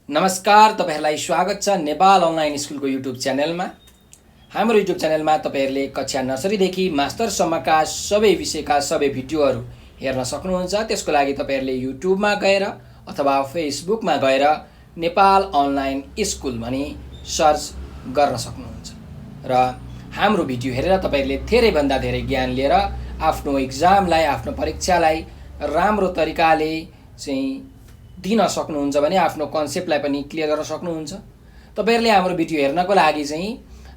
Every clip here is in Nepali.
नमस्कार, तपाईहरुलाई स्वागत छ नेपाल अनलाइन स्कुलको युट्युब च्यानलमा। हाम्रो युट्युब च्यानलमा तपाईहरुले कक्षा नर्सरीदेखि मास्टरसम्मका सबै विषयका सबै भिडियोहरू हेर्न सक्नुहुन्छ। त्यसको लागि तपाईहरुले युट्युबमा गएर अथवा फेसबुकमा गएर नेपाल अनलाइन स्कुल भनी सर्च गर्न सक्नुहुन्छ र हाम्रो भिडियो हेरेर तपाईहरुले धेरैभन्दा धेरै ज्ञान लिएर आफ्नो एक्जामलाई, आफ्नो परीक्षालाई राम्रो तरिकाले चाहिँ दिन सक्नुहुन्छ भने आफ्नो कन्सेप्टलाई पनि क्लियर गर्न सक्नुहुन्छ। तपाईहरुले हाम्रो भिडियो हेर्नको लागि चाहिँ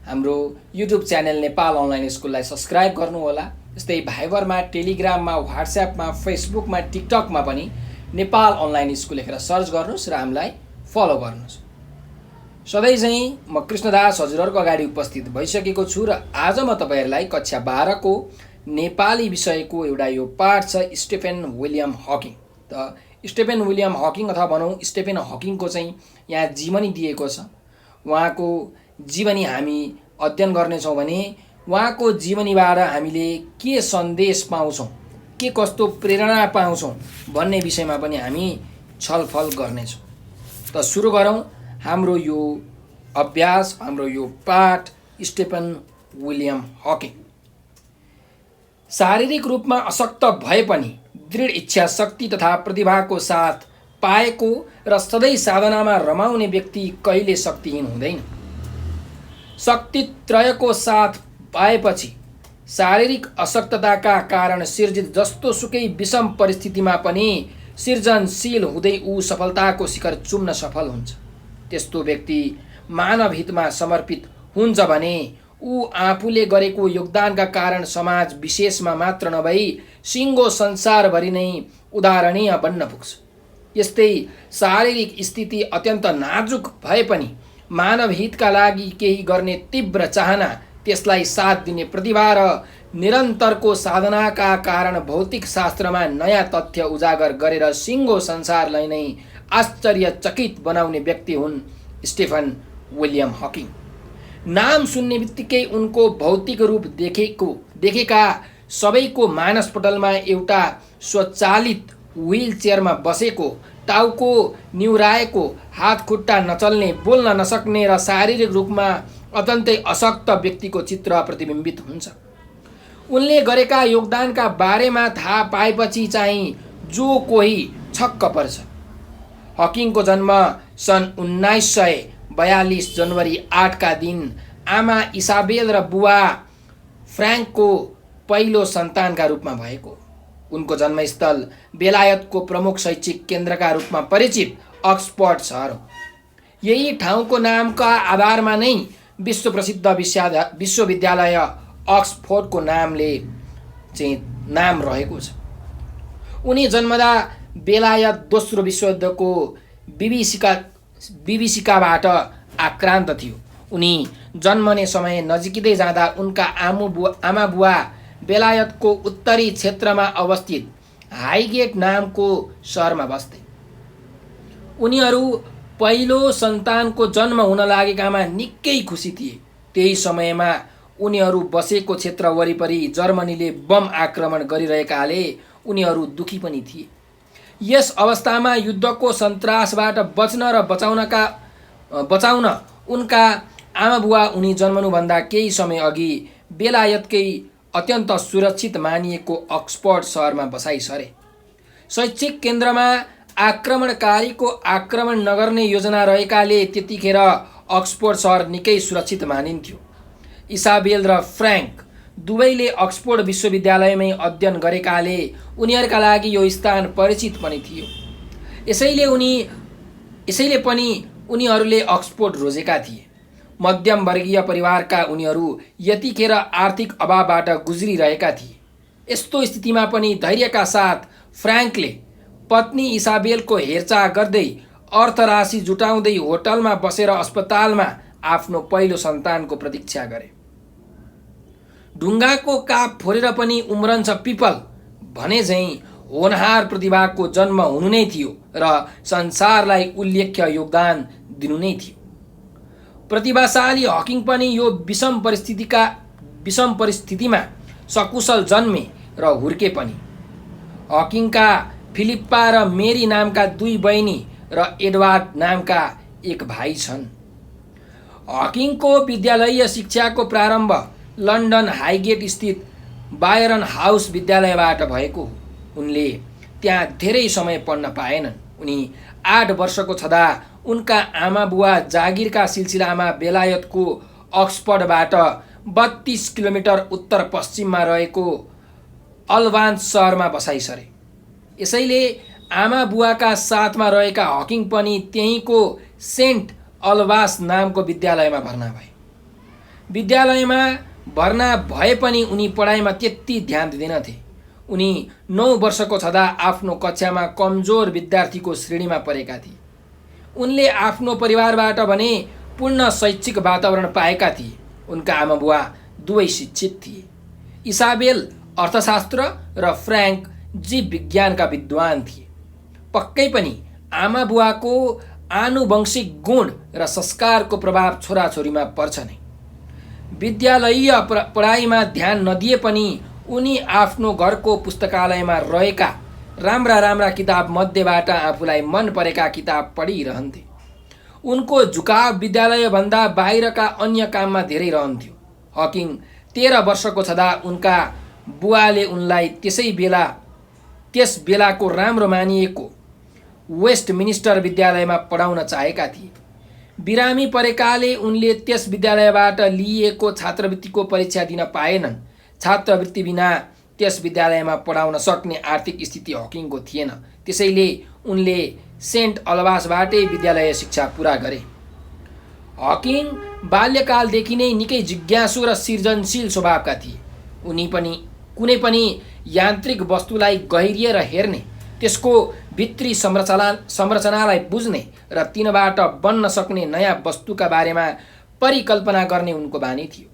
हाम्रो युट्युब च्यानल नेपाल अनलाइन स्कुललाई सब्स्क्राइब गर्नु होला। त्यस्तै भाइबरमा, टेलिग्राममा, व्हाट्सएपमा, फेसबुकमा, टिकटकमा पनि नेपाल अनलाइन स्कुल लेखेर सर्च गर्नुस् र हामीलाई फलो गर्नुस्। सधैँ चाहिँ म कृष्णदास हजुरहरुको अगाडि उपस्थित भइसकेको छु र आज म तपाईहरुलाई कक्षा 12 को नेपाली विषयको एउटा यो पाठ छ स्टेफेन विलियम हकिङ। त स्टेफेन विलियम हकिङ अथवा भनौँ स्टेफेन हकिङको चाहिँ यहाँ जीवनी दिएको छ। उहाँको जीवनी हामी अध्ययन गर्नेछौँ भने उहाँको जीवनीबाट हामीले के सन्देश पाउँछौँ, के कस्तो प्रेरणा पाउँछौँ भन्ने विषयमा पनि हामी छलफल गर्नेछौँ। त सुरु गरौँ हाम्रो यो अभ्यास, हाम्रो यो पाठ स्टेफेन विलियम हकिङ। शारीरिक रूपमा अशक्त भए पनि दृढ इच्छा शक्ति तथा प्रतिभाको साथ पाएको र सधैँ साधनामा रमाउने व्यक्ति कहिले शक्तिहीन हुँदैन। शक्तित्रयको साथ पाएपछि शारीरिक अशक्तताका कारण सिर्जित जस्तो सुकै विषम परिस्थितिमा पनि सृजनशील हुँदै ऊ सफलताको शिखर चुम्न सफल हुन्छ। त्यस्तो व्यक्ति मानव हितमा समर्पित हुन्छ भने ऊ आफूले गरेको योगदानका कारण समाज विशेषमा मात्र नभई सिङ्गो संसारभरि नै उदाहरणीय बन्न पुग्छ। यस्तै शारीरिक स्थिति अत्यन्त नाजुक भए पनि मानव हितका लागि केही गर्ने तीव्र चाहना, त्यसलाई साथ दिने प्रतिभा र निरन्तरको साधनाका कारण भौतिक शास्त्रमा नयाँ तथ्य उजागर गरेर सिङ्गो संसारलाई नै आश्चर्यचकित बनाउने व्यक्ति हुन् स्टेफेन विलियम हकिङ। नाम सुन्ने बित्तिकै उनको भौतिक रूप देखेका सबैको मानसपटलमा एउटा स्वचालित व्हील चेयरमा बसेको, टाउको निहुराएको, हात खुट्टा नचल्ने, बोल्न नसक्ने र शारीरिक रूपमा अत्यन्तै अशक्त व्यक्तिको चित्र प्रतिबिम्बित हुन्छ। उनले गरेका योगदानका बारेमा थाहा पाएपछि चाहिँ जो कोही छक्क पर्छ। हकिङको जन्म सन् 1942 जनवरी 8 का दिन आमा इसाबेल र बुबा फ्र्याङ्कको पहिलो सन्तानका रूपमा भएको। उनको जन्मस्थल बेलायतको प्रमुख शैक्षिक केन्द्रका रूपमा परिचित अक्सफोर्ड सहर हो। यही ठाउँको नामका आधारमा नै विश्व प्रसिद्ध विश्वविद्यालय अक्सफोर्डको नामले चाहिँ नाम रहेको छ। उनी जन्मदा बेलायत दोस्रो विश्वयुद्धको विभीषिकाबाट आक्रान्त थियो। उनी जन्मने समय नजिकै जाँदा उनका आमा बुवा बेलायतको उत्तरी क्षेत्रमा अवस्थित हाइगेट नामको सहरमा बस्थे। उनीहरू पहिलो सन्तानको जन्म हुन लागेकामा निकै खुसी थिए। त्यही समयमा उनीहरू बसेको क्षेत्र वरिपरि जर्मनीले बम आक्रमण गरिरहेकाले उनीहरू दुखी पनि थिए। यस अवस्थामा युद्धको सन्तासबाट बच्न र बचाउन उनका आमाबुवा उनी जन्मनुभन्दा केही समय अघि बेलायतकै अत्यन्त सुरक्षित मानिएको अक्सफोर्ड सहरमा बसाइ सरे। शैक्षिक केन्द्रमा आक्रमणकारीको आक्रमण नगर्ने योजना रहेकाले त्यतिखेर अक्सफोर्ड सहर निकै सुरक्षित मानिन्थ्यो। इसाबेल र फ्र्याङ्क दुवैले अक्सफोर्ड विश्वविद्यालयमै अध्ययन गरेकाले उनीहरूका लागि यो स्थान परिचित पनि थियो। यसैले पनि उनीहरूले अक्सफोर्ड रोजेका थिए। मध्यम वर्गीय परिवारका उनीहरू यतिखेर आर्थिक अभावबाट गुज्रिरहेका थिए। यस्तो स्थितिमा पनि धैर्यका साथ फ्र्याङ्कले पत्नी इसाबेलको हेरचाह गर्दै अर्थराशि जुटाउँदै होटलमा बसेर अस्पतालमा आफ्नो पहिलो सन्तानको प्रतीक्षा गरे। ढुङ्गाको काप फोरेर पनि उम्रन्छ पिपल भने झैँ होनहार प्रतिभाको जन्म हुनु नै थियो र संसारलाई उल्लेख्य योगदान दिनु नै थियो। प्रतिभाशाली हकिङ पनि यो विषम परिस्थितिमा सकुशल जन्मे र हुर्के पनि। हकिङका फिलिप्पा र मेरी नामका दुई बहिनी र एडवर्ड नामका एक भाइ छन्। हकिङको विद्यालयीय शिक्षाको प्रारम्भ लन्डन हाइगेट स्थित बायरन हाउस विद्यालयबाट भएको हो। उनले त्यहाँ धेरै समय पढ्न पाएनन्। उनी 8 वर्षको छँदा उनका आमा बुवा जागिरका सिलसिलामा बेलायतको अक्सफोर्डबाट 32 किलोमिटर उत्तर पश्चिममा रहेको अल्बान्स सहरमा बसाइ सरे। यसैले आमा बुवाका साथमा रहेका हकिङ पनि त्यहीँको सेन्ट अल्बास नामको विद्यालयमा भर्ना भए। विद्यालयमा भर्ना भए पनि उनी पढाइमा त्यति ध्यान दिँदैनथे। उनी 9 वर्षको छँदा आफ्नो कक्षामा कमजोर विद्यार्थीको श्रेणीमा परेका थिए। उनले आफ्नो परिवारबाट भने पूर्ण शैक्षिक वातावरण पाएका थिए। उनका आमा बुवा दुवै शिक्षित थिए। इसाबेल अर्थशास्त्र र फ्र्याङ्क जीव विज्ञानका विद्वान थिए। पक्कै पनि आमा बुवाको आनुवंशिक गुण र संस्कारको प्रभाव छोराछोरीमा पर्छ नै। विद्यालयीय पढाइमा ध्यान नदिए पनि उनी आफ्नो घरको पुस्तकालयमा रहेका राम्रा राम्रा किताब मध्येबाट आफूलाई मन परेका किताब पढिरहन्थे। उनको झुकाव विद्यालयभन्दा बाहिरका अन्य काममा धेरै रहन्थ्यो। हकिङ 13 वर्षको छँदा उनका बुवाले उनलाई त्यस बेलाको राम्रो मानिएको वेस्टमिनिस्टर विद्यालयमा पढाउन चाहेका थिए। बिरामी परेकाले उनले त्यस विद्यालयबाट लिइएको छात्रवृत्तिको परीक्षा दिन पाएनन्। छात्रवृत्ति बिना त्यस विद्यालयमा पढाउन सक्ने आर्थिक स्थिति हकिङको थिएन। त्यसैले उनले सेन्ट अल्बासबाटै विद्यालय शिक्षा पुरा गरे। हकिङ बाल्यकालदेखि नै निकै जिज्ञासु र सृजनशील स्वभावका थिए। उनी कुनै पनि यान्त्रिक वस्तुलाई गहिरिएर हेर्ने, त्यसको भित्री संरचनालाई बुझ्ने र तिनबाट बन्न सक्ने नयाँ वस्तुका बारेमा परिकल्पना गर्ने उनको बानी थियो।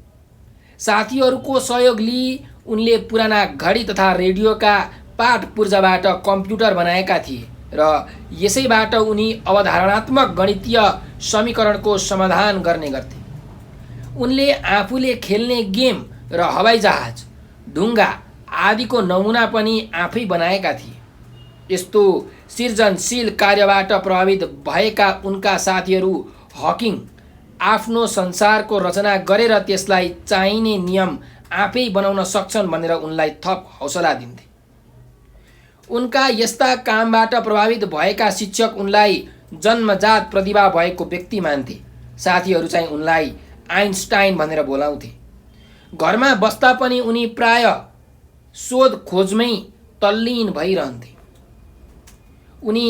साथीहरूको सहयोग लिई उनले पुराना घडी तथा रेडियोका पाठ पूर्जाबाट कम्प्युटर बनाएका थिए र यसैबाट उनी अवधारणात्मक गणितीय समीकरणको समाधान गर्ने गर्थे। उनले आफूले खेल्ने गेम र हवाईजहाज, ढुङ्गा आदिको नमुना पनि आफै बनाएका थिए। यस्तो सृजनशील कार्यबाट प्रभावित भएका उनका साथीहरू हकिङ आफ्नो संसारको रचना गरेर त्यसलाई चाहिने नियम आफै बनाउन सक्छन् भनेर उनलाई थप हौसला दिन्थे। उनका यस्ता कामबाट प्रभावित भएका शिक्षक उनलाई जन्मजात प्रतिभा भएको व्यक्ति मान्थे। साथीहरू चाहिँ उनलाई आइन्स्टाइन भनेर बोलाउँथे। घरमा बस्दा पनि उनी प्राय शोध खोजमै तल्लीन भइरहन्थे। उनी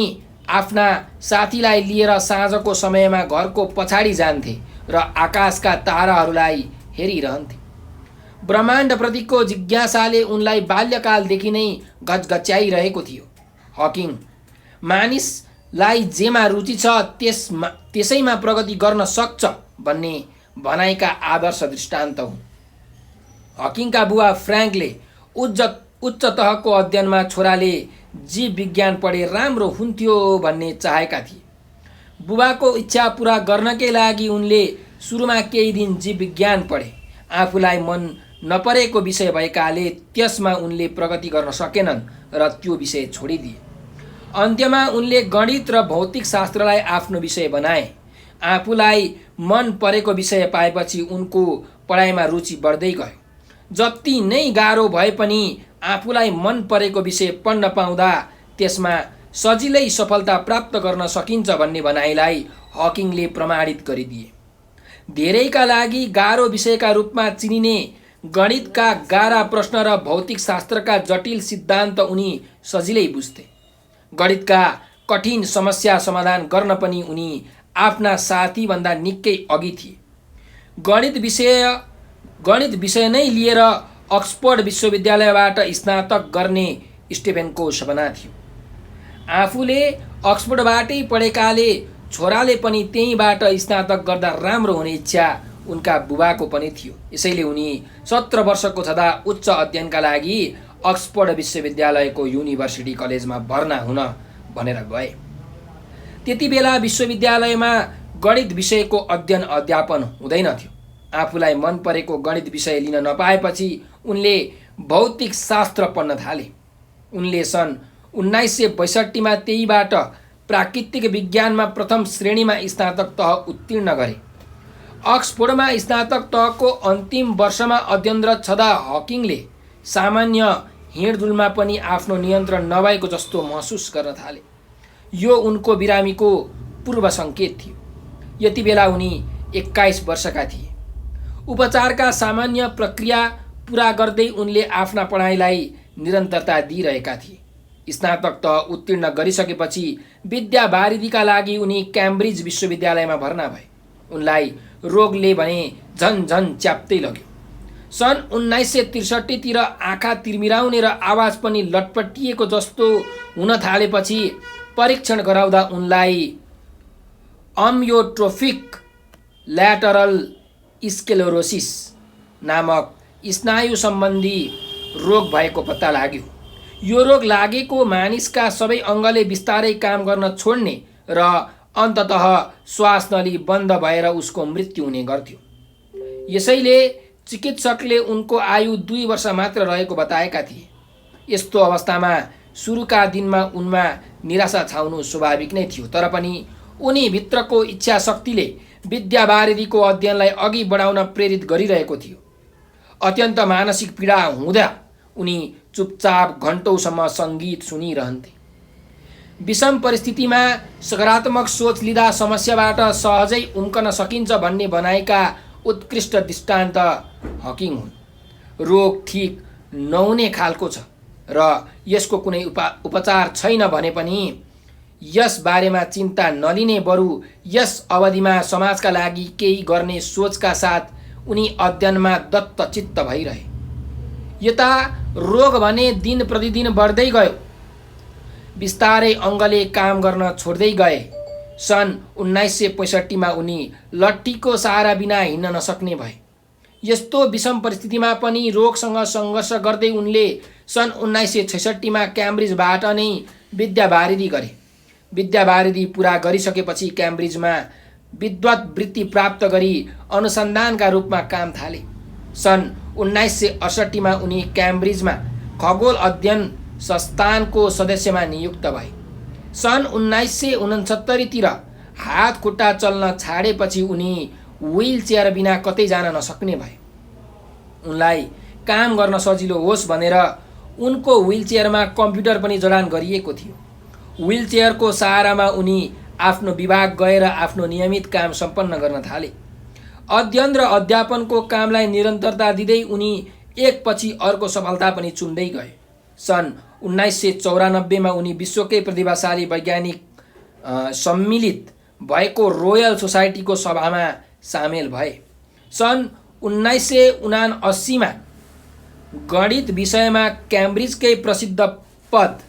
आफ्ना साथीलाई लिएर साँझको समयमा घरको पछाडि जान्थे र आकाशका ताराहरूलाई हेरिरहन्थे। ब्रह्माण्डप्रतिको जिज्ञासाले उनलाई बाल्यकालदेखि नै गजगच्याइरहेको थियो। हकिङ मानिसलाई जेमा रुचि छ त्यसैमा प्रगति गर्न सक्छ भन्ने भनाइका आदर्श दृष्टान्त हुन्। हकिङका बुवा फ्र्याङ्कले उच्च तहको अध्ययनमा छोराले जीव विज्ञान पढे राम्रो हुन्थ्यो भन्ने चाहेका थिए। बुबाको इच्छा पुरा गर्नकै लागि उनले सुरुमा केही दिन जीव विज्ञान पढे। आफूलाई मन नपरेको विषय भएकाले त्यसमा उनले प्रगति गर्न सकेनन् र त्यो विषय छोडिदिए। अन्त्यमा उनले गणित र भौतिक शास्त्रलाई आफ्नो विषय बनाए। आफूलाई मन परेको विषय पाएपछि उनको पढाइमा रुचि बढ्दै गयो। जति नै गाह्रो भए पनि आफूलाई मन परेको विषय पढ्न पाउँदा त्यसमा सजिलै सफलता प्राप्त गर्न सकिन्छ भन्ने भनाइलाई हकिङले प्रमाणित गरिदिए। धेरैका लागि गाह्रो विषयका रूपमा चिनिने गणितका गाह्रा प्रश्न र भौतिक शास्त्रका जटिल सिद्धान्त उनी सजिलै बुझ्थे। गणितका कठिन समस्या समाधान गर्न पनि उनी आफ्ना साथीभन्दा निकै अघि थिए। गणित विषय नै लिएर अक्सफोर्ड विश्वविद्यालयबाट स्नातक गर्ने स्टेफेनको सपना थियो। आफूले अक्सफोर्डबाटै पढेकाले छोराले पनि त्यहीँबाट स्नातक गर्दा राम्रो हुने इच्छा उनका बुबाको पनि थियो। यसैले उनी 17 वर्षको छँदा उच्च अध्ययनका लागि अक्सफोर्ड विश्वविद्यालयको युनिभर्सिटी कलेजमा भर्ना हुन भनेर गए। त्यति बेला विश्वविद्यालयमा गणित विषयको अध्ययन अध्यापन हुँदैनथ्यो। आफूलाई मन परेको गणित विषय लिन नपाएपछि उनले भौतिक शास्त्र पढ्न थाले। उनले सन् 1962 मा त्यहीबाट प्राकृतिक विज्ञानमा प्रथम श्रेणीमा स्नातक तह उत्तीर्ण गरे। अक्सफोर्डमा स्नातक तहको अन्तिम वर्षमा अध्ययनरत छँदा हकिङले सामान्य हिँडडुलमा पनि आफ्नो नियन्त्रण नभएको जस्तो महसुस गर्न थाले। यो उनको बिरामीको पूर्व सङ्केत थियो। यति बेला उनी 21 वर्षका थिए। उपचारका सामान्य प्रक्रिया पुरा गर्दै उनले आफ्ना पढाइलाई निरन्तरता दिइरहेका थिए। स्नातक तह उत्तीर्ण गरिसकेपछि विद्यावारिधीका लागि उनी क्याम्ब्रिज विश्वविद्यालयमा भर्ना भए। उनलाई रोगले भने झन च्याप्दै लग्यो। सन् 1963 तिर आँखा तिर्मिराउने र आवाज पनि लटपटिएको जस्तो हुन थालेपछि परीक्षण गराउँदा उनलाई अम्योट्रोफिक ल्याटरल स्क्लेरोसिस नामक स्नायु सम्बन्धी रोग भएको पत्ता लाग्यो। यो रोग लागेको मानिसका सबै अङ्गले बिस्तारै काम गर्न छोड्ने र अन्ततः श्वास नली बन्द भएर उसको मृत्यु हुने गर्थ्यो। यसैले चिकित्सकले उनको आयु 2 वर्ष मात्र रहेको बताएका थिए। यस्तो अवस्थामा सुरुका दिनमा उनमा निराशा छाउनु स्वाभाविक नै थियो, तर पनि उनी भित्रको इच्छा शक्तिले विद्यावारिधीको अध्ययनलाई अघि बढाउन प्रेरित गरिरहेको थियो। अत्यन्त मानसिक पीडा हुँदा उनी चुपचाप घन्टौँसम्म सङ्गीत सुनिरहन्थे। विषम परिस्थितिमा सकारात्मक सोच लिँदा समस्याबाट सहजै उम्कन सकिन्छ भन्ने भनाइका उत्कृष्ट दृष्टान्त हकिङ हुन्। रोग ठिक नहुने खालको छ र यसको कुनै उपचार छैन भने पनि यस बारेमा चिन्ता नलिने, बरु यस अवधिमा समाजका लागि केही गर्ने सोचका साथ उनी अध्ययनमा दत्तचित्त भइरहे। यता रोग भने दिन प्रतिदिन बढ्दै गयो। बिस्तारै अङ्गले काम गर्न छोड्दै गए। सन् 1965 मा उनी लट्ठीको सहारा बिना हिँड्न नसक्ने भए। यस्तो विषम परिस्थितिमा पनि रोगसँग सङ्घर्ष गर्दै उनले सन् 1966 मा क्याम्ब्रिजबाट नै विद्यावारिधि गरे। विद्यावारिधि पुरा गरिसकेपछि क्याम्ब्रिजमा विद्वत वृत्ति प्राप्त गरी अनुसन्धानका रूपमा काम थाले। सन् 1968 मा उनी क्याम्ब्रिजमा खगोल अध्ययन संस्थानको सदस्यमा नियुक्त भए। सन् 1969 तिर हात खुट्टा चल्न छाडेपछि उनी व्हील चेयर बिना कतै जान नसक्ने भए। उनलाई काम गर्न सजिलो होस् भनेर उनको व्हील चेयरमा कम्प्युटर पनि जडान गरिएको थियो। व्हील चेयरको सहारामा उनी आफ्नो विभाग गएर आफ्नो नियमित काम सम्पन्न गर्न थाले। अध्ययन र अध्यापनको कामलाई निरन्तरता दिँदै उनी एकपछि अर्को सफलता पनि चुम्दै गए। सन् 1994 मा उनी विश्वकै प्रतिभाशाली वैज्ञानिक सम्मिलित भएको रोयल सोसाइटीको सभामा सामेल भए। सन् 1979 मा गणित विषयमा क्याम्ब्रिजकै प्रसिद्ध पद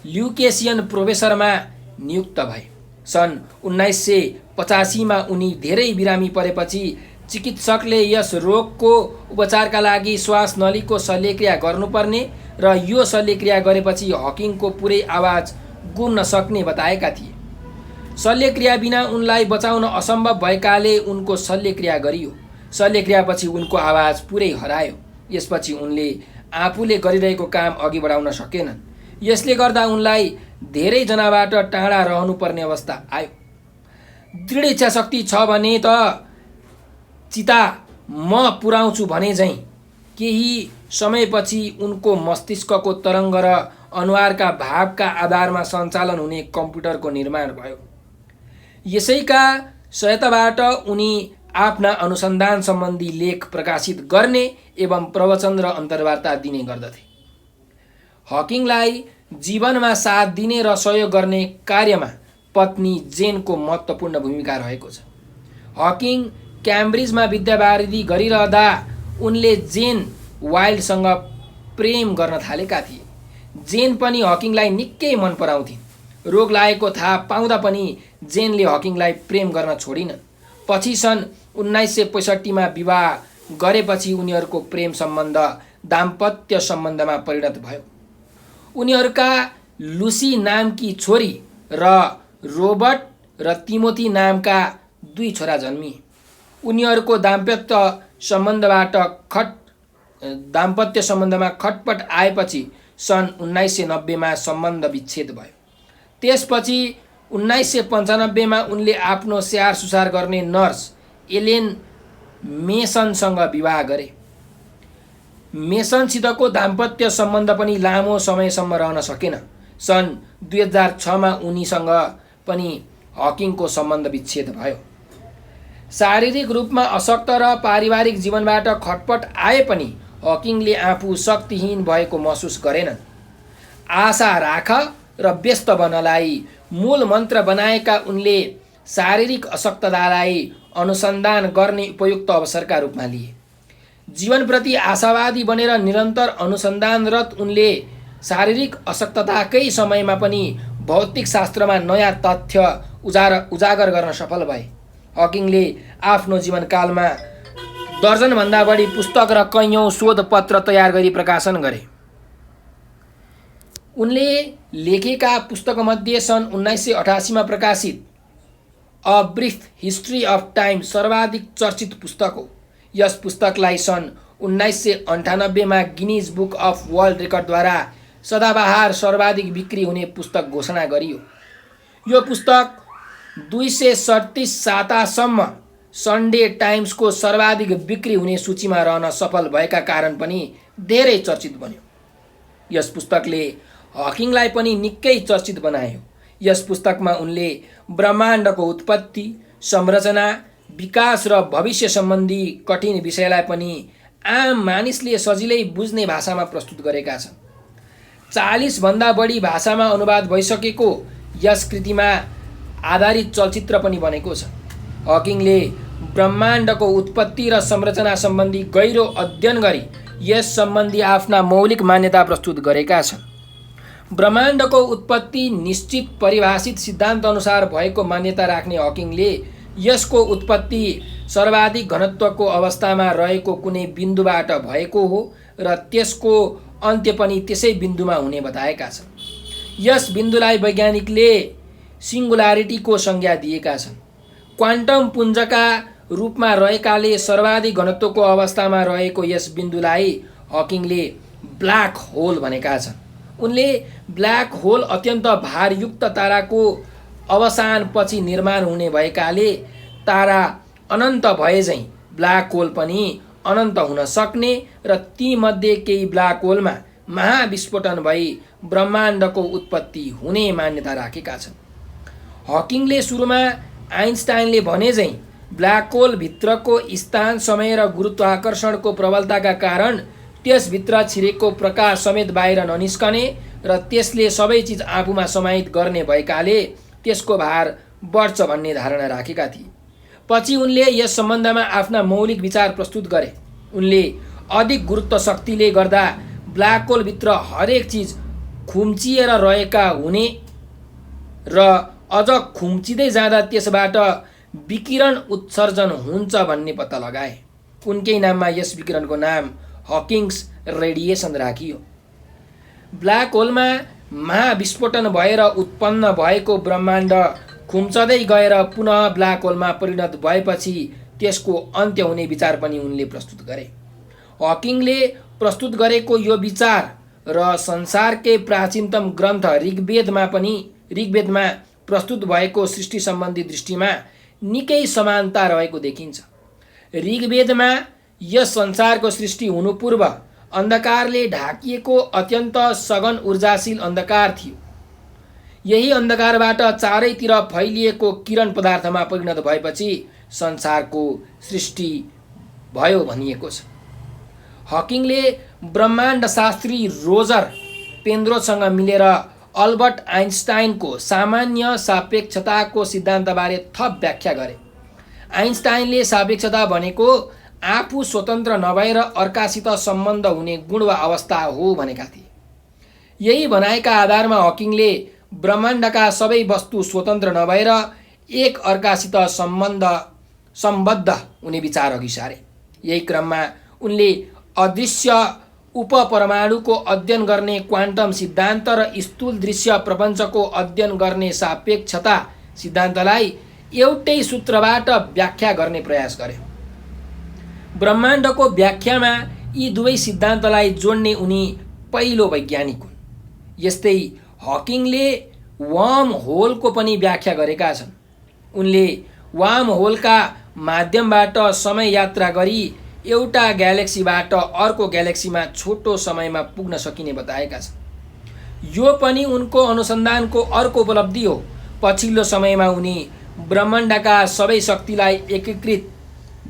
ल्युकेसियन प्रोफेसरमा नियुक्त भए। सन् 1985 मा उनी धेरै बिरामी परेपछि चिकित्सकले यस रोगको उपचारका लागि श्वास नलीको शल्यक्रिया गर्नुपर्ने र यो शल्यक्रिया गरेपछि हकिङको पुरै आवाज गुम्न सक्ने बताएका थिए। शल्यक्रिया बिना उनलाई बचाउन असम्भव भएकाले उनको शल्यक्रिया गरियो। शल्यक्रियापछि उनको आवाज पुरै हरायो। यसपछि उनले आफूले गरिरहेको काम अघि बढाउन सकेनन्। यसले गर्दा उनलाई धेरैजनाबाट टाढा रहनुपर्ने अवस्था आयो। दृढ इच्छाशक्ति छ भने त चिता म पुर्याउँछु भने झैँ केही समयपछि उनको मस्तिष्कको तरङ्ग र अनुहारका भावका आधारमा सञ्चालन हुने कम्प्युटरको निर्माण भयो। यसैका सहायताबाट उनी आफ्ना अनुसन्धान सम्बन्धी लेख प्रकाशित गर्ने एवं प्रवचन र अन्तर्वार्ता दिने गर्दथे। हकिङलाई जीवनमा साथ दिने र सहयोग गर्ने कार्यमा पत्नी जेनको महत्त्वपूर्ण भूमिका रहेको छ। हकिङ क्याम्ब्रिजमा विद्यावारिधि गरिरहँदा उनले जेन वाइल्डसँग प्रेम गर्न थालेका थिए। जेन पनि हकिङलाई निकै मन पराउँथिन्। रोग लागेको थाहा पाउँदा पनि जेनले हकिङलाई प्रेम गर्न छोडिनन्। पछि सन् 1965 मा विवाह गरेपछि उनीहरूको प्रेम सम्बन्ध दाम्पत्य सम्बन्धमा परिणत भयो। उनीहरूका लुसी नामकी छोरी र रोबर्ट र तिमोथी नामका 2 छोरा जन्मिए। उनीहरूको दाम्पत्य सम्बन्धमा खटपट आएपछि सन् 1990 मा सम्बन्ध विच्छेद भयो। त्यसपछि 1995 मा उनले आफ्नो स्याहार सुसार गर्ने नर्स एलेन मेसनसँग विवाह गरे। मेसनसितको दाम्पत्य सम्बन्ध पनि लामो समयसम्म रहन सकेन। सन् 2006 मा उनीसँग पनि हकिङको सम्बन्ध विच्छेद भयो। शारीरिक रूपमा अशक्त र पारिवारिक जीवनबाट खटपट आए पनि हकिङले आफू शक्तिहीन भएको महसुस गरेनन्। आशा राख र व्यस्त बनलाई मूल मन्त्र बनाएका उनले शारीरिक अशक्ततालाई अनुसन्धान गर्ने उपयुक्त अवसरका रूपमा लिए। जीवनप्रति आशावादी बनेर निरन्तर अनुसन्धानरत उनले शारीरिक अशक्तताकै समयमा पनि भौतिक शास्त्रमा नयाँ तथ्य उजागर गर्न सफल भए। हकिङले आफ्नो जीवनकालमा दर्जनभन्दा बढी पुस्तक र कैयौँ शोधपत्र तयार गरी प्रकाशन गरे। उनले लेखेका पुस्तकमध्ये सन् 1988 मा प्रकाशित a brief history of time सर्वाधिक चर्चित पुस्तक हो। यस पुस्तकलाई सन् 1998 मा गिनिज बुक अफ वर्ल्ड रेकर्डद्वारा सदाबहार सर्वाधिक बिक्री हुने पुस्तक घोषणा गरियो। यो पुस्तक 237 सातासम्म सन्डे टाइम्सको सर्वाधिक बिक्री हुने सूचीमा रहन सफल भएका कारण पनि धेरै चर्चित बन्यो। यस पुस्तकले हकिङलाई पनि निकै चर्चित बनायो। यस पुस्तकमा उनले ब्रह्माण्डको उत्पत्ति, संरचना, विकास र भविष्य सम्बन्धी कठिन विषयलाई पनि आम मानिसले सजिलै बुझ्ने भाषामा प्रस्तुत गरेका छन्। 40 भन्दा बढी भाषामा अनुवाद भइसकेको यस कृतिमा आधारित चलचित्र पनि बनेको छ। हकिङले ब्रह्माण्डको उत्पत्ति र संरचना सम्बन्धी गहिरो अध्ययन गरी यस सम्बन्धी आफ्ना मौलिक मान्यता प्रस्तुत गरेका छन्। ब्रह्माण्डको उत्पत्ति निश्चित परिभाषित सिद्धान्त अनुसार भएको मान्यता राख्ने हकिङले यसको उत्पत्ति सर्वाधिक घनत्वको अवस्थामा रहेको कुनै बिन्दुबाट भएको हो र त्यसको अन्त्य पनि त्यसै बिन्दुमा हुने बताएका छन्। यस बिन्दुलाई वैज्ञानिकले सिङ्गुलारिटीको संज्ञा दिएका छन्। क्वान्टम पुञ्जका रूपमा रहेकाले सर्वाधिक घनत्वको अवस्थामा रहेको यस बिन्दुलाई हकिङले ब्ल्याक होल भनेका छन्। उनले ब्ल्याक होल अत्यन्त भारयुक्त ताराको अवसानपछि निर्माण हुने भएकाले तारा अनन्त भएझैँ ब्ल्याक होल पनि अनन्त हुन सक्ने र तीमध्ये केही ब्ल्याक होलमा महाविस्फोटन भई ब्रह्माण्डको उत्पत्ति हुने मान्यता राखेका छन्। हकिङले सुरुमा आइन्स्टाइनले भने झैँ ब्ल्याक होल भित्रको स्थान, समय र गुरुत्वाकर्षणको प्रबलताका कारण त्यसभित्र छिरेको प्रकाश समेत बाहिर ननिस्कने र त्यसले सबै चिज आफूमा समाहित गर्ने भएकाले त्यसको भार बढ्छ भन्ने धारणा राखेका थिए। पछि उनले यस सम्बन्धमा आफ्ना मौलिक विचार प्रस्तुत गरे। उनले अधिक गुरुत्व शक्तिले गर्दा ब्ल्याक होलभित्र हरेक चिज खुम्चिएर रहेका हुने र अझ खुम्चिँदै जाँदा त्यसबाट विकिरण उत्सर्जन हुन्छ भन्ने पत्ता लगाए। उनकै नाममा यस विकिरणको नाम हकिङ्स रेडिएसन राखियो। ब्ल्याक होलमा महाविस्फोटन भएर उत्पन्न भएको ब्रह्माण्ड खुम्चदै गएर पुनः ब्ल्याक होलमा परिणत भएपछि त्यसको अन्त्य हुने विचार पनि उनले प्रस्तुत गरे। हकिङले प्रस्तुत गरेको यो विचार र संसारकै प्राचीनतम ग्रन्थ ऋग्वेदमा प्रस्तुत भएको सृष्टि सम्बन्धी दृष्टिमा निकै समानता रहेको देखिन्छ। ऋग्वेदमा यस संसारको सृष्टि हुनु पूर्व अन्धकारले ढाकिएको अत्यन्त सघन ऊर्जाशील अन्धकार थियो। यही अन्धकारबाट चारैतिर फैलिएको किरण पदार्थमा परिणत भएपछि संसारको सृष्टि भयो भनिएको छ। हकिङले ब्रह्माण्ड शास्त्री रोजर पेन्द्रोसँग मिलेर अल्बर्ट आइन्स्टाइनको सामान्य सापेक्षताको सिद्धान्तबारे थप व्याख्या गरे। आइन्स्टाइनले सापेक्षता भनेको आफू स्वतन्त्र नभएर अर्कासित सम्बन्ध हुने गुण वा अवस्था हो भनेका थिए। यही भनाइका आधारमा हकिङले ब्रह्माण्डका सबै वस्तु स्वतन्त्र नभएर एक अर्कासित सम्बद्ध हुने विचार अघि सारे। यही क्रममा उनले अदृश्य उपपरमाणुको अध्ययन गर्ने क्वान्टम सिद्धान्त र स्थूल दृश्य प्रपञ्चको अध्ययन गर्ने सापेक्षता सिद्धान्तलाई एउटै सूत्रबाट व्याख्या गर्ने प्रयास गरे। ब्रह्माण्डको व्याख्यामा यी दुवै सिद्धान्तलाई जोड्ने उनी पहिलो वैज्ञानिक हुन्। यस्तै हकिङले वर्म होलको पनि व्याख्या गरेका छन्। उनले वर्म होलका माध्यमबाट समय यात्रा गरी एउटा ग्यालेक्सीबाट अर्को ग्यालेक्सीमा छोटो समयमा पुग्न सकिने बताएका छन्। यो पनि उनको अनुसन्धानको अर्को उपलब्धि हो। पछिल्लो समयमा उनी ब्रह्माण्डका सबै शक्तिलाई एकीकृत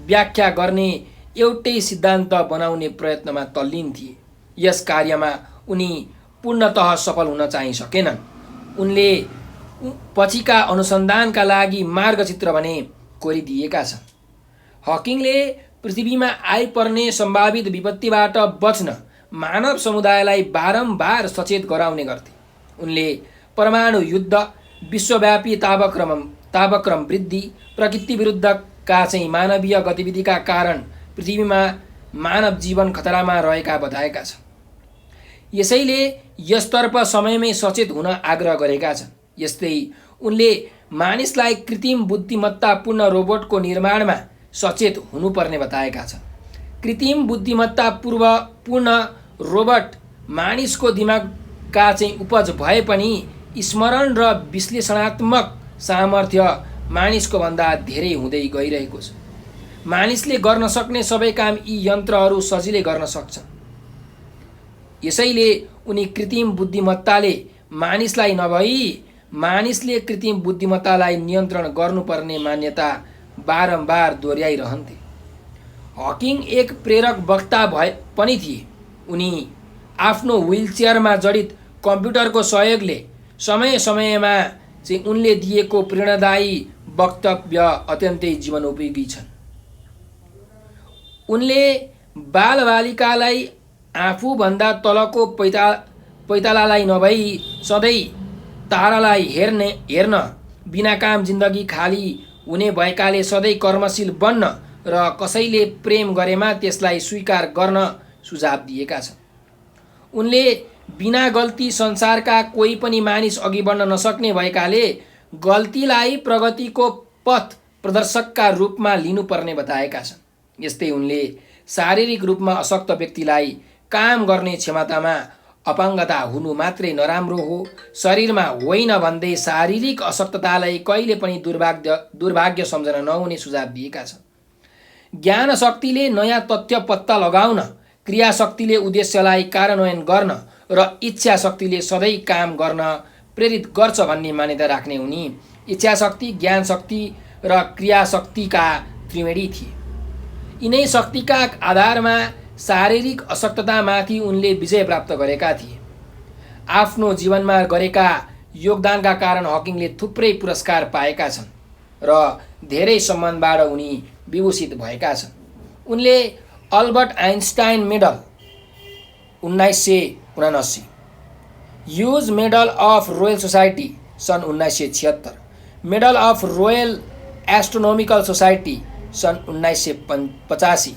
व्याख्या गर्ने एउटै सिद्धान्त बनाउने प्रयत्नमा तल्लीन थिए। यस कार्यमा उनी पूर्णतः सफल हुन चाहिँ सकेनन्। उनले पछिका अनुसन्धानका लागि मार्गचित्र भने कोरिदिएका छन्। हकिङले पृथ्वीमा आइपर्ने सम्भावित विपत्तिबाट बच्न मानव समुदायलाई बारम्बार सचेत गराउने गर्थे। उनले परमाणु युद्ध, विश्वव्यापी तापक्रम वृद्धि, प्रकृति विरुद्धका चाहिँ मानवीय गतिविधिका कारण पृथ्वीमा मानव जीवन खतरामा रहेका बताएका छन्। यसैले यसतर्फ समयमै सचेत हुन आग्रह गरेका छन्। यस्तै उनले मानिसलाई कृत्रिम बुद्धिमत्तापूर्ण रोबोटको निर्माणमा सचेत हुनुपर्ने बताएका छन्। कृत्रिम बुद्धिमत्तापूर्ण रोबोट मानिसको दिमागका चाहिँ उपज भए पनि स्मरण र विश्लेषणात्मक सामर्थ्य मानिसको भन्दा धेरै हुँदै गइरहेको छ। मानिसले गर्न सक्ने सबै काम यी यन्त्रहरू सजिलै गर्न सक्छन्। यसैले उनी कृत्रिम बुद्धिमत्ताले मानिसलाई नभई मानिसले कृत्रिम बुद्धिमत्तालाई नियन्त्रण गर्नुपर्ने मान्यता बारम्बार दोहोऱ्याइरहन्थे। हकिङ एक प्रेरक वक्ता भए पनि थिए। उनी आफ्नो व्हिलचेयरमा जडित कम्प्युटरको सहयोगले समय समयमा चाहिँ उनले दिएको प्रेरणादायी वक्तव्य अत्यन्तै जीवनोपयोगी छन्। उनले बालबालिकालाई आफूभन्दा तलको पैतालालाई नभई सधैँ तारालाई हेर्न, बिना काम जिन्दगी खाली हुने भएकाले सधैँ कर्मशील बन्न र कसैले प्रेम गरेमा त्यसलाई स्वीकार गर्न सुझाव दिएका छन्। उनले बिना गल्ती संसारका कोही पनि मानिस अघि बढ्न नसक्ने भएकाले गल्तीलाई प्रगतिको पथ प्रदर्शकका रूपमा लिनुपर्ने बताएका छन्। यस्तै उनले शारीरिक रूपमा अशक्त व्यक्तिलाई काम गर्ने क्षमतामा अपाङ्गता हुनु मात्रै नराम्रो हो, शरीरमा होइन भन्दै शारीरिक अशक्ततालाई कहिले पनि दुर्भाग्य सम्झन नहुने सुझाव दिएका छन्। ज्ञान शक्तिले नयाँ तथ्य पत्ता लगाउन, क्रिया शक्तिले उद्देश्यलाई कार्यान्वयन गर्न र इच्छा शक्तिले सधैँ काम गर्न प्रेरित गर्छ भन्ने मान्यता राख्ने उनी इच्छा शक्ति, ज्ञान शक्ति र क्रिया शक्तिका त्रिवेणी थिए। यिनै शक्तिका आधारमा शारीरिक अशक्ततामाथि उनले विजय प्राप्त गरेका थिए। आफ्नो जीवनमा गरेका योगदानका कारण हकिङले थुप्रै पुरस्कार पाएका छन् र धेरै सम्मानबाट उनी विभूषित भएका छन्। उनले Albert Einstein medal 1979, huge medal of royal society सन् 1976, medal of royal astronomical society सन् 1985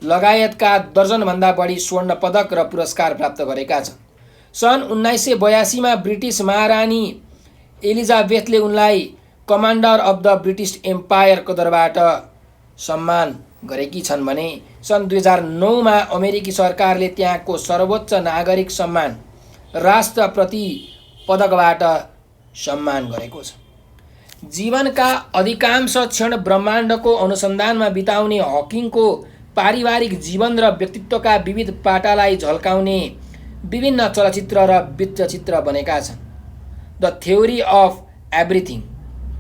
लगायतका दर्जनभन्दा बढी स्वर्ण पदक र पुरस्कार प्राप्त गरेका छन्। सन् 1982 ब्रिटिस महारानी एलिजाबेथले उनलाई कमान्डर अफ द ब्रिटिस एम्पायरको दरबाट सम्मान गरेकी छन् भने सन् 2009 अमेरिकी सरकारले त्यहाँको सर्वोच्च नागरिक सम्मान राष्ट्रप्रति पदकबाट सम्मान गरेको छ। जीवनका अधिकांश क्षण ब्रह्माण्डको अनुसन्धानमा बिताउने हकिङको पारिवारिक जीवन र व्यक्तित्वका विविध पाटालाई झल्काउने विभिन्न चलचित्र र वृत्तचित्र बनेका छन्। The theory of everything,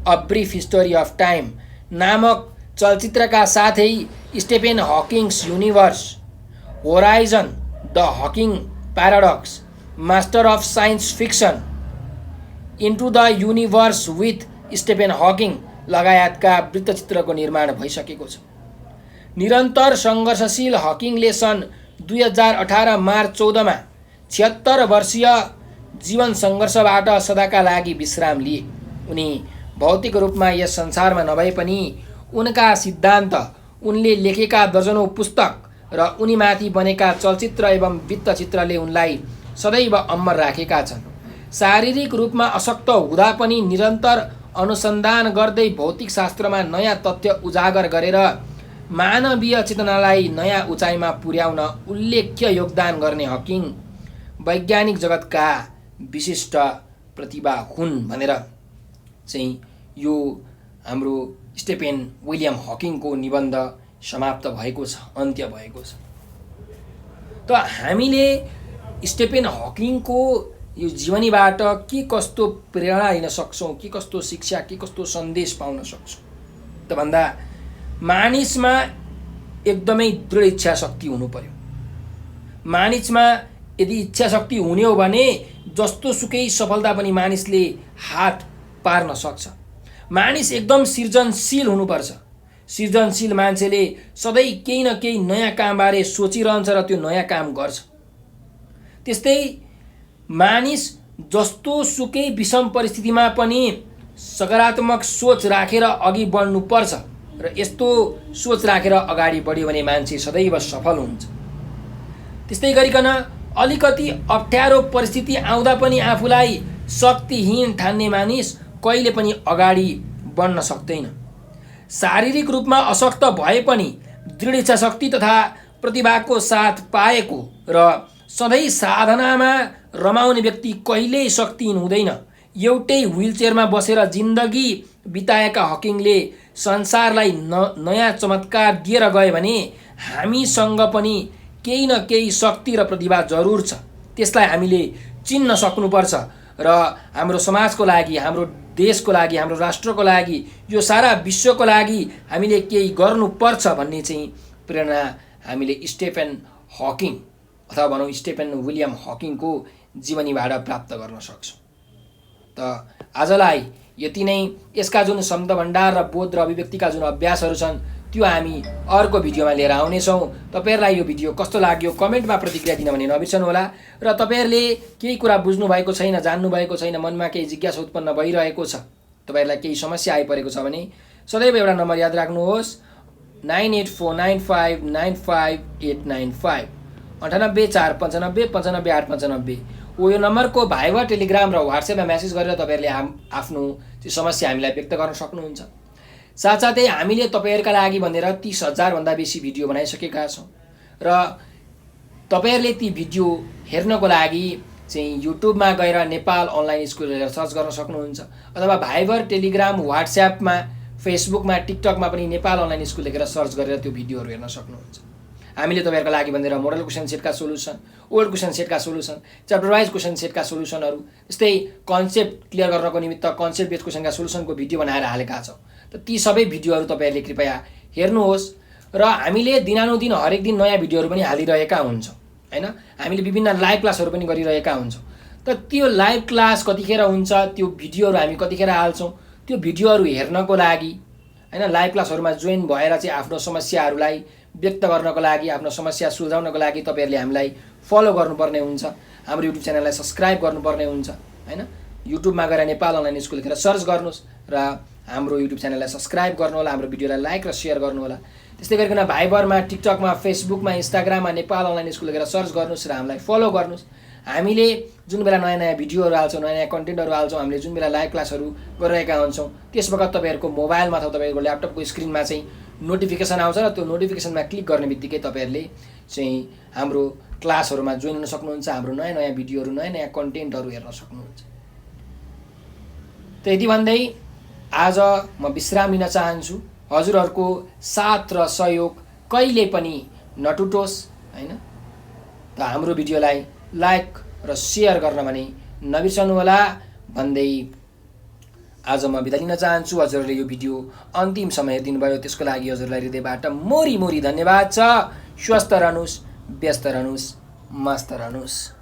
a brief history of time नामक चलचित्रका साथै Stephen Hawking's universe, horizon, the Hawking paradox, master of science fiction, into the universe with Stephen Hawking लगायतका वृत्तचित्रको निर्माण भइसकेको छ। निरन्तर सङ्घर्षशील हकिङले सन् 2018 मार्च 14 76 वर्षीय जीवन सङ्घर्षबाट सदाका लागि विश्राम लिए। उनी भौतिक रूपमा यस संसारमा नभए पनि उनका सिद्धान्त, उनले लेखेका दर्जनौं पुस्तक र उनीमाथि बनेका चलचित्र एवं वृत्तचित्रले उनलाई सदैव अमर राखेका छन्। शारीरिक रूपमा अशक्त हुँदा पनि निरन्तर अनुसन्धान गर्दै भौतिक शास्त्रमा नयाँ तथ्य उजागर गरेर मानवीय चेतनालाई नयाँ उचाइमा पुर्याउन उल्लेख्य योगदान गर्ने हकिङ वैज्ञानिक जगतका विशिष्ट प्रतिभा हुन् भनेर चाहिँ यो हाम्रो स्टेफेन विलियम हकिङको निबन्ध समाप्त भएको छ, अन्त्य भएको छ। त हामीले स्टेफेन हकिङको यो जीवनीबाट के कस्तो प्रेरणा लिन सक्छौँ, के कस्तो शिक्षा, के कस्तो सन्देश पाउन सक्छौँ त भन्दा मानिसमा एकदमै दृढ इच्छा शक्ति हुनु पर्यो। मानिसमा यदि इच्छा शक्ति हुने हो भने जस्तो सुकै सफलता पनि मानिसले हात पार्न सक्छ। मानिस एकदम सृजनशील हुनुपर्छ। सृजनशील मान्छेले सधैँ केही न केही नयाँ कामबारे सोचिरहन्छ र त्यो नयाँ काम गर्छ। त्यस्तै मानिस जस्तो सुकै विषम परिस्थितिमा पनि सकारात्मक सोच राखेर अघि बढ्नुपर्छ र यस्तो सोच राखेर अगाडि बढ्यो भने मान्छे सदैव सफल हुन्छ। त्यस्तै गरिकन अलिकति अप्ठ्यारो परिस्थिति आउँदा पनि आफूलाई शक्तिहीन ठान्ने मानिस कहिले पनि अगाडि बढ्न सक्दैन। शारीरिक रूपमा अशक्त भए पनि दृढ इच्छा शक्ति तथा प्रतिभाको साथ पाएको र सधैँ साधनामा रमाउने व्यक्ति कहिल्यै शक्तिहीन हुँदैन। एउटै व्हिलचेयरमा बसेर जिन्दगी बिताएका हकिङले संसारलाई नयाँ चमत्कार दिएर गए भने हामीसँग पनि केही न केही शक्ति र प्रतिभा जरुर छ। त्यसलाई हामीले चिन्न सक्नुपर्छ र हाम्रो समाजको लागि, हाम्रो देशको लागि, हाम्रो राष्ट्रको लागि, यो सारा विश्वको लागि हामीले केही गर्नुपर्छ भन्ने चाहिँ प्रेरणा हामीले स्टेफेन हकिङ अथवा भनौँ स्टेफेन विलियम हकिङको जीवनीबाट प्राप्त गर्न सक्छौँ। त आजलाई यति नै। यसका जुन शब्द भण्डार र बोध र अभिव्यक्तिका जुन अभ्यासहरू छन् त्यो हामी अर्को भिडियोमा लिएर आउनेछौँ। तपाईँहरूलाई यो भिडियो कस्तो लाग्यो कमेन्टमा प्रतिक्रिया दिन भने नबिर्सनुहोला। र तपाईँहरूले केही कुरा बुझ्नु भएको छैन, जान्नु भएको छैन, मनमा केही जिज्ञासा उत्पन्न भइरहेको छ, तपाईँहरूलाई केही समस्या आइपरेको छ भने सदैव एउटा नम्बर याद राख्नुहोस्, 9849595895 9845955895। यो नम्बरको भाइबर, टेलिग्राम र व्हाट्सएपमा म्यासेज गरेर तपाईँहरूले आफ्नो समस्या हामीलाई व्यक्त गर्न सक्नुहुन्छ। साथसाथै हामीले तपाईँहरूका लागि भनेर 30,000 भन्दा बेसी भिडियो बनाइसकेका छौँ र तपाईँहरूले ती भिडियो हेर्नको लागि चाहिँ युट्युबमा गएर नेपाल अनलाइन स्कुल हेरेर सर्च गर्न सक्नुहुन्छ अथवा भाइबर, टेलिग्राम, व्हाट्सएपमा, फेसबुकमा, टिकटकमा पनि नेपाल अनलाइन स्कुल लेखेर सर्च गरेर त्यो भिडियोहरू हेर्न सक्नुहुन्छ। हामीले तपाईँहरूको लागि भनेर मोडल क्वेसन सेटका सोल्युसन, ओल्ड क्वेसन सेटका सोल्युसन, च्याप्टर वाइज क्वेसन सेटका सोल्युसनहरू, त्यस्तै कन्सेप्ट क्लियर गर्नको निमित्त कन्सेप्ट बेस्ड क्वेसनका सोल्युसनको भिडियो बनाएर हालेका छौँ। त ती सबै भिडियोहरू तपाईँहरूले कृपया हेर्नुहोस् र हामीले दिनानुदिन हरेक दिन नयाँ भिडियोहरू पनि हालिरहेका हुन्छौँ हैन। हामीले विभिन्न लाइभ क्लासहरू पनि गरिरहेका हुन्छौँ। त त्यो लाइभ क्लास कतिखेर हुन्छ, त्यो भिडियोहरू हामी कतिखेर हाल्छौँ, त्यो भिडियोहरू हेर्नको लागि हैन, लाइभ क्लासहरूमा जोइन भएर चाहिँ आफ्नो समस्याहरूलाई व्यक्त गर्नको लागि, आफ्नो समस्या सुल्झाउनको लागि तपाईँहरूले हामीलाई फलो गर्नुपर्ने हुन्छ। हाम्रो युट्युब च्यानललाई सब्सक्राइब गर्नुपर्ने हुन्छ हैन। युट्युबमा गएर नेपाल अनलाइन स्कुल लेखेर सर्च गर्नुहोस् र हाम्रो युट्युब च्यानललाई सब्सक्राइब गर्नुहोला, हाम्रो भिडियोलाई लाइक र सेयर गर्नुहोला। त्यस्तै गरिकन भाइबरमा, टिकटकमा, फेसबुकमा, इन्स्टाग्राममा नेपाल अनलाइन स्कुल लेखेर सर्च गर्नुहोस् र हामीलाई फलो गर्नुहोस्। हामीले जुन बेला नयाँ नयाँ भिडियोहरू हाल्छौँ, नयाँ नयाँ कन्टेन्टहरू हाल्छौँ, हामीले जुन बेला लाइभ क्लासहरू गरिरहेका हुन्छौँ त्यस वखत तपाईँहरूको मोबाइलमा अथवा तपाईँको ल्यापटपको स्क्रिनमा चाहिँ नोटिफिकेसन आउँछ र त्यो नोटिफिकेसनमा क्लिक गर्ने बित्तिकै तपाईँहरूले चाहिँ हाम्रो क्लासहरूमा जोइन हुन सक्नुहुन्छ, हाम्रो नयाँ नयाँ भिडियोहरू, नयाँ नयाँ कन्टेन्टहरू हेर्न सक्नुहुन्छ। त यति भन्दै आज म विश्राम लिन चाहन्छु। हजुरहरूको साथ र सहयोग कहिले पनि नटुटोस् हैन। त हाम्रो भिडियोलाई लाइक र सेयर गर्न भने नबिर्सनुहोला भन्दै आज म बिदा लिन चाहन्छु। हजुरहरूले यो भिडियो अन्तिम समय दिनुभयो त्यसको लागि हजुरलाई हृदयबाट मोरी मोरी धन्यवाद छ। स्वस्थ रहनुहोस्, व्यस्त रहनुहोस्, मस्त रहनुहोस्।